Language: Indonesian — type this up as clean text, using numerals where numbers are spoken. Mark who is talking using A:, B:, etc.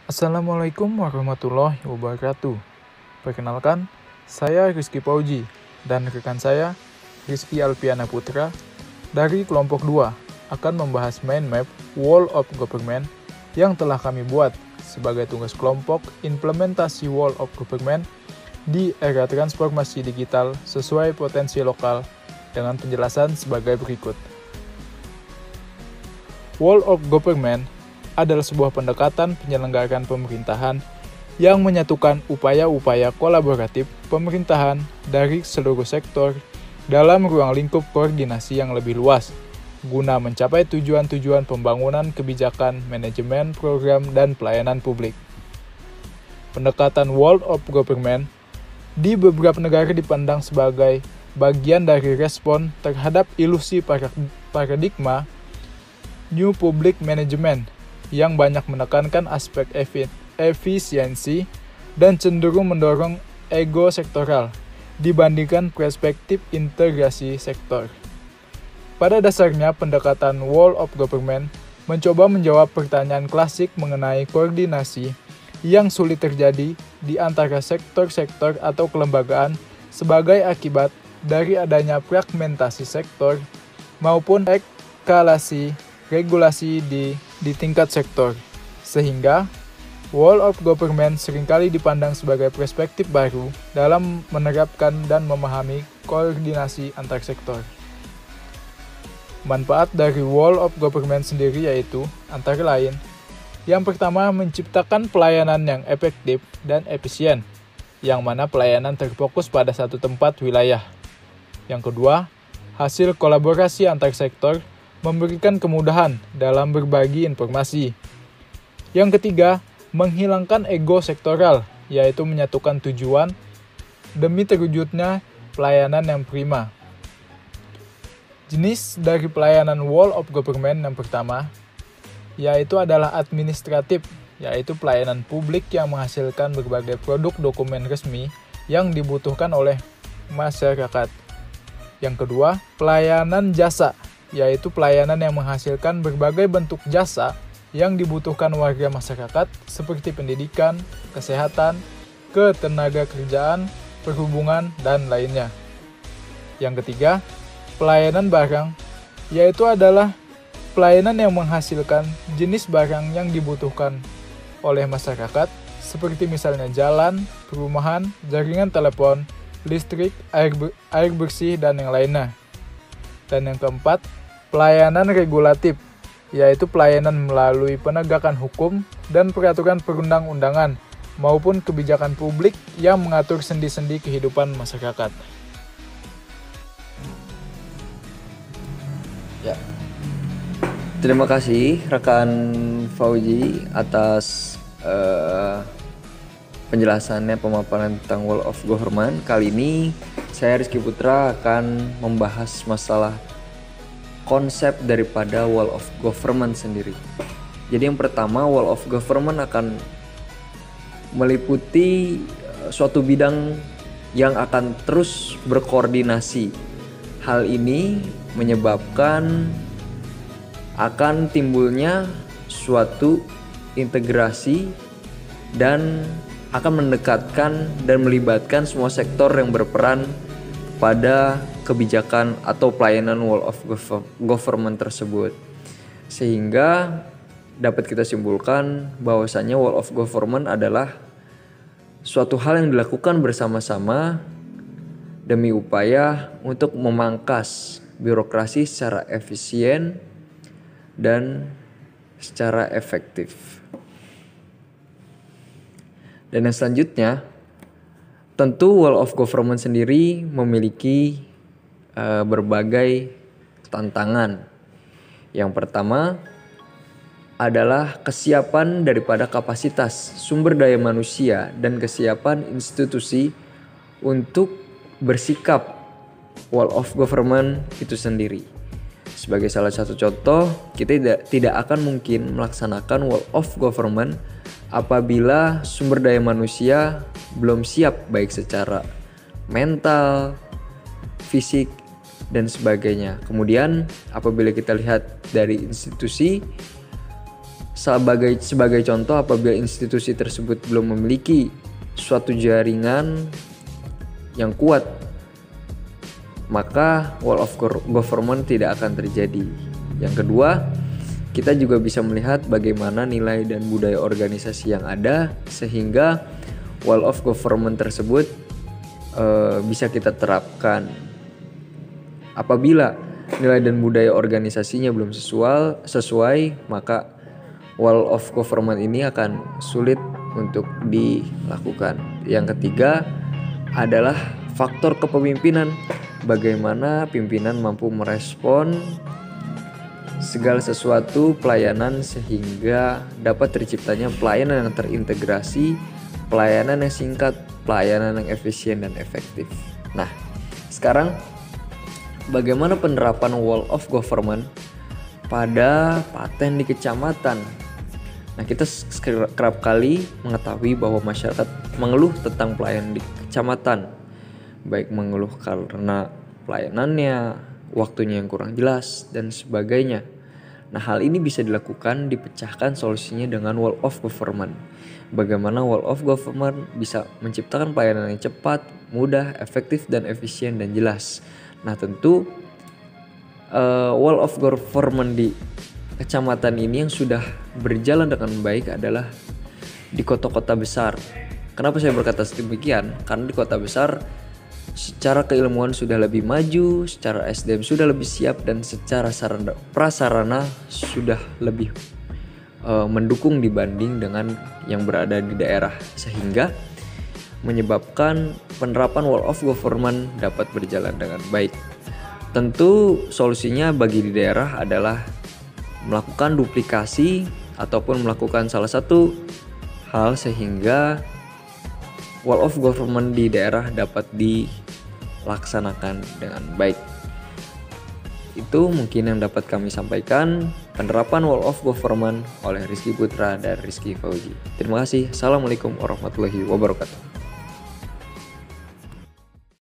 A: Assalamualaikum warahmatullahi wabarakatuh. Perkenalkan, saya Rizky Pauji dan rekan saya Rizky Alpiana Putra dari kelompok 2 akan membahas mind map Wall of Government yang telah kami buat sebagai tugas kelompok implementasi Wall of Government di era transformasi digital sesuai potensi lokal dengan penjelasan sebagai berikut. Wall of Government adalah sebuah pendekatan penyelenggaraan pemerintahan yang menyatukan upaya-upaya kolaboratif pemerintahan dari seluruh sektor dalam ruang lingkup koordinasi yang lebih luas, guna mencapai tujuan-tujuan pembangunan kebijakan, manajemen, program, dan pelayanan publik. Pendekatan Wall of Government di beberapa negara dipandang sebagai bagian dari respon terhadap ilusi paradigma New Public Management yang banyak menekankan aspek efisiensi dan cenderung mendorong ego sektoral dibandingkan perspektif integrasi sektor. Pada dasarnya, pendekatan Wall of Government mencoba menjawab pertanyaan klasik mengenai koordinasi yang sulit terjadi di antara sektor-sektor atau kelembagaan sebagai akibat dari adanya fragmentasi sektor maupun eskalasi regulasi di tingkat sektor, sehingga Wall of Government seringkali dipandang sebagai perspektif baru dalam menerapkan dan memahami koordinasi antar sektor. Manfaat dari Wall of Government sendiri yaitu, antara lain, yang pertama menciptakan pelayanan yang efektif dan efisien, yang mana pelayanan terfokus pada satu tempat wilayah. Yang kedua, hasil kolaborasi antar sektor memberikan kemudahan dalam berbagi informasi. Yang ketiga, menghilangkan ego sektoral, yaitu menyatukan tujuan demi terwujudnya pelayanan yang prima. Jenis dari pelayanan Wall of Government yang pertama, yaitu adalah administratif, yaitu pelayanan publik yang menghasilkan berbagai produk dokumen resmi yang dibutuhkan oleh masyarakat. Yang kedua, pelayanan jasa, yaitu pelayanan yang menghasilkan berbagai bentuk jasa yang dibutuhkan warga masyarakat seperti pendidikan, kesehatan, ketenaga kerjaan, perhubungan, dan lainnya. Yang ketiga, pelayanan barang, yaitu adalah pelayanan yang menghasilkan jenis barang yang dibutuhkan oleh masyarakat seperti misalnya jalan, perumahan, jaringan telepon, listrik, air bersih, dan yang lainnya. Dan yang keempat, pelayanan regulatif, yaitu pelayanan melalui penegakan hukum dan peraturan perundang-undangan maupun kebijakan publik yang mengatur sendi-sendi kehidupan masyarakat.
B: Ya. Terima kasih rekan Fauji atas penjelasannya, pemaparan tentang Wall of Government. Kali ini saya Rizky Putra akan membahas masalah konsep daripada Wall of Government sendiri. Jadi yang pertama, Wall of Government akan meliputi suatu bidang yang akan terus berkoordinasi. Hal ini menyebabkan akan timbulnya suatu integrasi dan akan mendekatkan dan melibatkan semua sektor yang berperan pada kebijakan atau pelayanan Wall of Government tersebut. Sehingga dapat kita simpulkan bahwasanya Wall of Government adalah suatu hal yang dilakukan bersama-sama demi upaya untuk memangkas birokrasi secara efisien dan secara efektif. Dan yang selanjutnya, tentu Wall of Government sendiri memiliki berbagai tantangan. Yang pertama adalah kesiapan daripada kapasitas sumber daya manusia dan kesiapan institusi untuk bersikap Wall of Government itu sendiri. Sebagai salah satu contoh, kita tidak akan mungkin melaksanakan Wall of Government apabila sumber daya manusia belum siap baik secara mental, fisik, dan sebagainya. Kemudian apabila kita lihat dari institusi, Sebagai contoh, apabila institusi tersebut belum memiliki suatu jaringan yang kuat, maka wall of government tidak akan terjadi. Yang kedua, kita juga bisa melihat bagaimana nilai dan budaya organisasi yang ada sehingga wall of government tersebut bisa kita terapkan. Apabila nilai dan budaya organisasinya belum sesuai, maka wall of government ini akan sulit untuk dilakukan. Yang ketiga adalah faktor kepemimpinan. Bagaimana pimpinan mampu merespon segala sesuatu pelayanan sehingga dapat terciptanya pelayanan yang terintegrasi, pelayanan yang singkat, pelayanan yang efisien dan efektif. Nah, sekarang bagaimana penerapan wall of government pada paten di kecamatan? Nah, kita kerap kali mengetahui bahwa masyarakat mengeluh tentang pelayanan di kecamatan, baik mengeluh karena pelayanannya, waktunya yang kurang jelas, dan sebagainya. Nah, hal ini bisa dilakukan, dipecahkan solusinya dengan wall of government. Bagaimana wall of government bisa menciptakan pelayanan yang cepat, mudah, efektif, dan efisien dan jelas. Nah, tentu wall of government di kecamatan ini yang sudah berjalan dengan baik adalah di kota-kota besar. Kenapa saya berkata demikian? Karena di kota besar secara keilmuan sudah lebih maju, secara SDM sudah lebih siap, dan secara prasarana sudah lebih mendukung dibanding dengan yang berada di daerah, sehingga menyebabkan penerapan wall of government dapat berjalan dengan baik. Tentu solusinya bagi di daerah adalah melakukan duplikasi ataupun melakukan salah satu hal sehingga wall of government di daerah dapat dilaksanakan dengan baik. Itu mungkin yang dapat kami sampaikan, penerapan wall of government oleh Rizky Putra dan Rizky Fauzi. Terima kasih. Assalamualaikum warahmatullahi wabarakatuh.